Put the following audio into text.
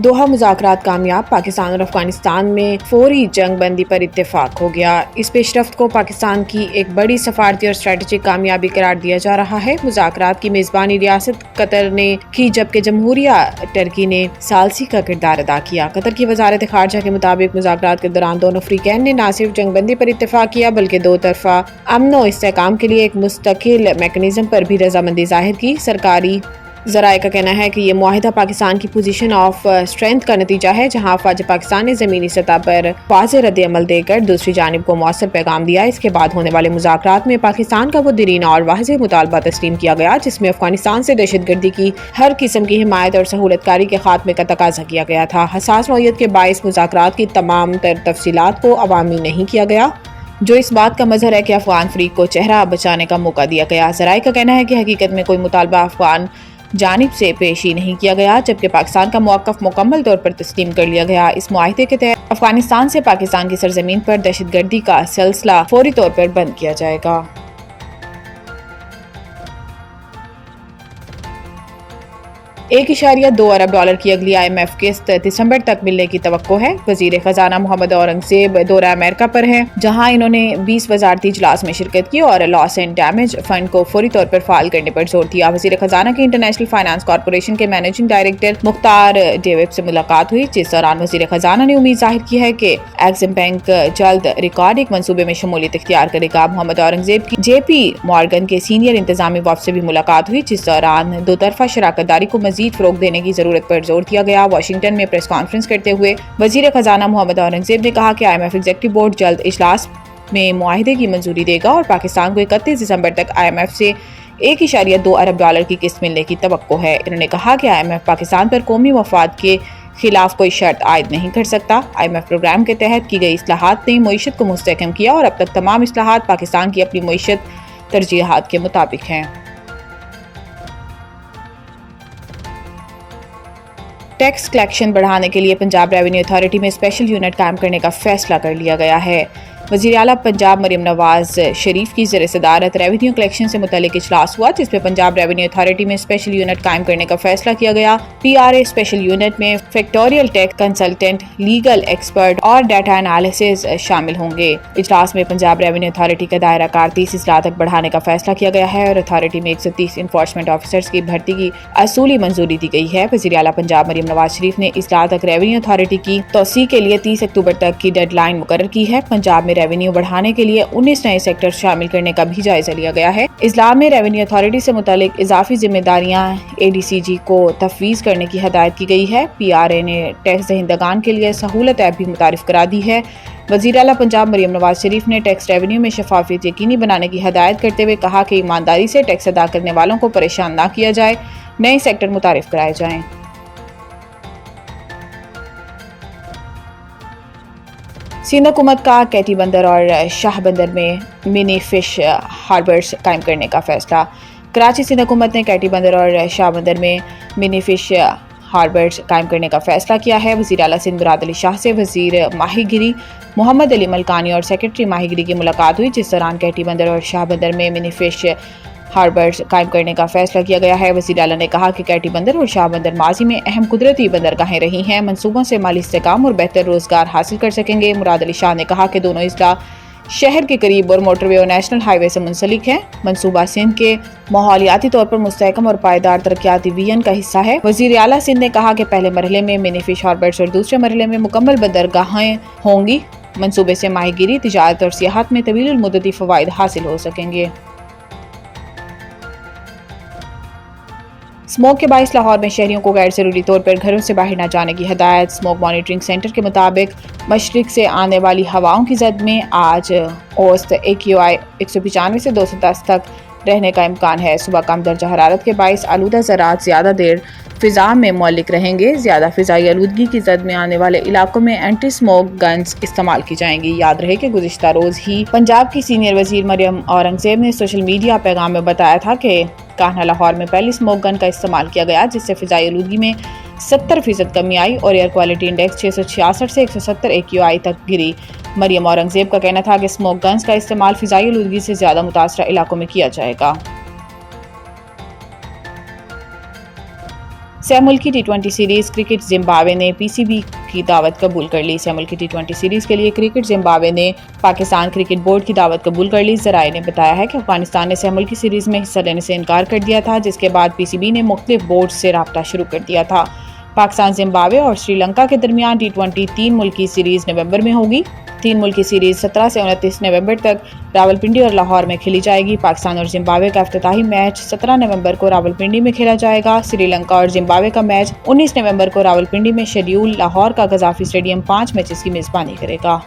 Doha مذاکرات کامیاب، پاکستان اور افغانستان میں فوری جنگ بندی پر اتفاق ہو گیا۔ اس پیش رفت کو پاکستان کی ایک بڑی سفارتی اور اسٹریٹجک کامیابی قرار دیا جا رہا ہے۔ مذاکرات کی میزبانی ریاست قطر نے کی، جبکہ جمہوریہ ٹرکی نے ثالثی کا کردار ادا کیا۔ قطر کی وزارت خارجہ کے مطابق مذاکرات کے دوران دونوں فریقین نے نہ صرف جنگ بندی پر اتفاق کیا بلکہ دو طرفہ امن و استحکام کے لیے ایک مستقل میکانزم پر بھی رضامندی ظاہر کی۔ سرکاری ذرائع کا کہنا ہے کہ یہ معاہدہ پاکستان کی پوزیشن آف اسٹرینتھ کا نتیجہ ہے، جہاں افواج پاکستان نے زمینی سطح پر واضح رد عمل دے کر دوسری جانب کو مؤثر پیغام دیا۔ اس کے بعد ہونے والے مذاکرات میں پاکستان کا وہ دیرینہ اور واضح مطالبہ تسلیم کیا گیا جس میں افغانستان سے دہشت گردی کی ہر قسم کی حمایت اور سہولت کاری کے خاتمے کا تقاضا کیا گیا تھا۔ حساس نوعیت کے باعث مذاکرات کی تمام تر تفصیلات کو عوامی نہیں کیا گیا، جو اس بات کا مظہر ہے کہ افغان فریق کو چہرہ بچانے کا موقع دیا گیا۔ ذرائع کا کہنا ہے کہ حقیقت میں کوئی مطالبہ افغان جانب سے پیش ہی نہیں کیا گیا، جبکہ پاکستان کا موقف مکمل طور پر تسلیم کر لیا گیا۔ اس معاہدے کے تحت افغانستان سے پاکستان کی سرزمین پر دہشت گردی کا سلسلہ فوری طور پر بند کیا جائے گا۔ 1.2 ارب ڈالر کی اگلی IMF قسط دسمبر تک ملنے کی توقع ہے۔ وزیر خزانہ محمد اورنگزیب دورہ امریکہ پر ہیں، جہاں انہوں نے 20 وزارتی اجلاس میں شرکت کی اور لاس اینڈ ڈیمیج فنڈ کو فوری طور پر فعال کرنے پر زور دیا۔ وزیر خزانہ کی انٹرنیشنل فائنانس کارپوریشن کے مینیجنگ ڈائریکٹر مختار ڈیوب سے ملاقات ہوئی، جس دوران وزیر خزانہ نے امید ظاہر کی ہے کہ ایگزم بینک جلد ریکارڈ ایک منصوبے میں شمولیت اختیار کرے گا۔ محمد اورنگزیب کی JP مارگن کے سینئر انتظامی وفد سے بھی ملاقات ہوئی، جس دوران دو طرفہ شراکت داری کو مزید فروغ دینے کی ضرورت پر زور دیا گیا۔ واشنگٹن میں پریس کانفرنس کرتے ہوئے وزیر خزانہ محمد اورنگزیب نے کہا کہ IMF ایگزیکٹو بورڈ جلد اجلاس میں معاہدے کی منظوری دے گا اور پاکستان کو 31 دسمبر تک IMF سے 1.2 ارب ڈالر کی قسط ملنے کی توقع ہے۔ انہوں نے کہا کہ IMF پاکستان پر قومی مفاد کے خلاف کوئی شرط عائد نہیں کر سکتا۔ IMF پروگرام کے تحت کی گئی اصلاحات نے معیشت کو مستحکم کیا اور اب تک تمام اصلاحات پاکستان کی اپنی معیشت ترجیحات کے مطابق ہیں۔ ٹیکس کلیکشن بڑھانے کے لیے پنجاب ریونیو اتھارٹی میں اسپیشل یونٹ قائم کرنے کا فیصلہ کر لیا گیا ہے۔ وزیر اعلیٰ پنجاب مریم نواز شریف کی زیر صدارت ریونیو کلیکشن سے متعلق اجلاس ہوا، جس میں پنجاب ریونیو اتھارٹی میں اسپیشل یونٹ قائم کرنے کا فیصلہ کیا گیا۔ PRA اسپیشل یونٹ میں فیکٹوریل ٹیکس کنسلٹنٹ، لیگل ایکسپرٹ اور ڈیٹا انالیسز شامل ہوں گے۔ اجلاس میں پنجاب ریونیو اتھارٹی کا دائرہ کار 30 اضلاع تک بڑھانے کا فیصلہ کیا گیا ہے اور اتھارٹی میں 130 انفورسمنٹ آفیسرز کی بھرتی کی اصولی منظوری دی گئی ہے۔ وزیر اعلیٰ پنجاب مریم نواز شریف نے اضلاع تک ریونیو اتھارٹی کی توسیع کے لیے 30 اکتوبر تک کی ڈیڈ لائن مقرر کی ہے۔ پنجاب میں ریونیو بڑھانے کے لیے 19 نئے سیکٹر شامل کرنے کا بھی جائزہ لیا گیا ہے۔ اضلاع میں ریونیو اتھارٹی سے متعلق اضافی ذمہ داریاں ADCG کو تفویض کرنے کی ہدایت کی گئی ہے۔ PRA نے ٹیکس دہندگان کے لیے سہولت ایپ بھی متعارف کرا دی ہے۔ وزیر اعلیٰ پنجاب مریم نواز شریف نے ٹیکس ریونیو میں شفافیت یقینی بنانے کی ہدایت کرتے ہوئے کہا کہ ایمانداری سے ٹیکس ادا کرنے والوں کو پریشان نہ کیا جائے، نئے سیکٹر متعارف کرائے جائیں۔ سندھ حکومت کا کیٹی بندر اور شاہ بندر میں منی فش ہاربرز قائم کرنے کا فیصلہ۔ کراچی سندھ حکومت نے کیٹی بندر اور شاہ بندر میں منی فش ہاربرز قائم کرنے کا فیصلہ کیا ہے۔ وزیر اعلیٰ سندھ مراد علی شاہ سے وزیر ماہی گیری محمد علی ملکانی اور سیکرٹری ماہی گیری کی ملاقات ہوئی، جس دوران کیٹی بندر اور شاہ بندر میں منی فش ہاربرز قائم کرنے کا فیصلہ کیا گیا ہے۔ وزیر اعلیٰ نے کہا کہ کیٹی بندر اور شاہ بندر ماضی میں اہم قدرتی بندرگاہیں رہی ہیں، منصوبوں سے مالی استحکام اور بہتر روزگار حاصل کر سکیں گے۔ مراد علی شاہ نے کہا کہ دونوں اضلاع شہر کے قریب اور موٹر وے اور نیشنل ہائی وے سے منسلک ہیں۔ منصوبہ سندھ کے ماحولیاتی طور پر مستحکم اور پائیدار ترقیاتی ویژن کا حصہ ہے۔ وزیر اعلیٰ سندھ نے کہا کہ پہلے مرحلے میں منی فش ہاربرز اور دوسرے مرحلے میں مکمل بندرگاہیں ہوں گی۔ منصوبے سے ماہی گیری، تجارت اور سیاحت میں طویل المدتی فوائد حاصل ہو سکیں گے۔ اسموگ کے باعث لاہور میں شہریوں کو غیر ضروری طور پر گھروں سے باہر نہ جانے کی ہدایت۔ اسموگ مانیٹرنگ سینٹر کے مطابق مشرق سے آنے والی ہواؤں کی زد میں آج اوسط AQI 195 سے 210 تک رہنے کا امکان ہے۔ صبح کم درجہ حرارت کے باعث آلودہ ذرات زیادہ دیر فضا میں معلق رہیں گے۔ زیادہ فضائی آلودگی کی زد میں آنے والے علاقوں میں اینٹی اسموگ گنز استعمال کی جائیں گی۔ یاد رہے کہ گزشتہ روز ہی پنجاب کی سینئر وزیر مریم اورنگزیب نے سوشل میڈیا پیغام میں بتایا تھا کہ کانہا لاہور میں پہلی اسموگ گن کا استعمال کیا گیا، جس سے فضائی آلودگی میں 70% کمی آئی اور ایئر کوالٹی انڈیکس 666 سے 170 AQI تک گری۔ مریم اورنگزیب کا کہنا تھا کہ اسموگ گنز کا استعمال فضائی آلودگی سے زیادہ متاثرہ علاقوں میں کیا جائے گا۔ سہ ملکی ٹی20 سیریز کرکٹ زمبابوے نے پی سی بی کی دعوت قبول کر لی۔ سہ ملکی ٹی20 سیریز کے لیے کرکٹ زمبابوے نے پاکستان کرکٹ بورڈ کی دعوت قبول کر لی۔ ذرائع نے بتایا ہے کہ افغانستان نے سہ ملکی سیریز میں حصہ لینے سے انکار کر دیا تھا، جس کے بعد پی سی بی نے مختلف بورڈز سے رابطہ شروع کر دیا تھا۔ پاکستان زمبابوے اور سری لنکا کے درمیان ٹی20 تین ملکی سیریز نومبر میں ہوگی۔ تین ملکی سیریز 17 سے 29 نومبر تک راولپنڈی اور لاہور میں کھیلی جائے گی۔ پاکستان اور زمبابوے کا افتتاحی میچ 17 نومبر کو راولپنڈی میں کھیلا جائے گا۔ سری لنکا اور زمبابوے کا میچ 19 نومبر کو راولپنڈی میں شیڈیول لاہور کا قذافی اسٹیڈیم 5 میچز کی میزبانی کرے گا۔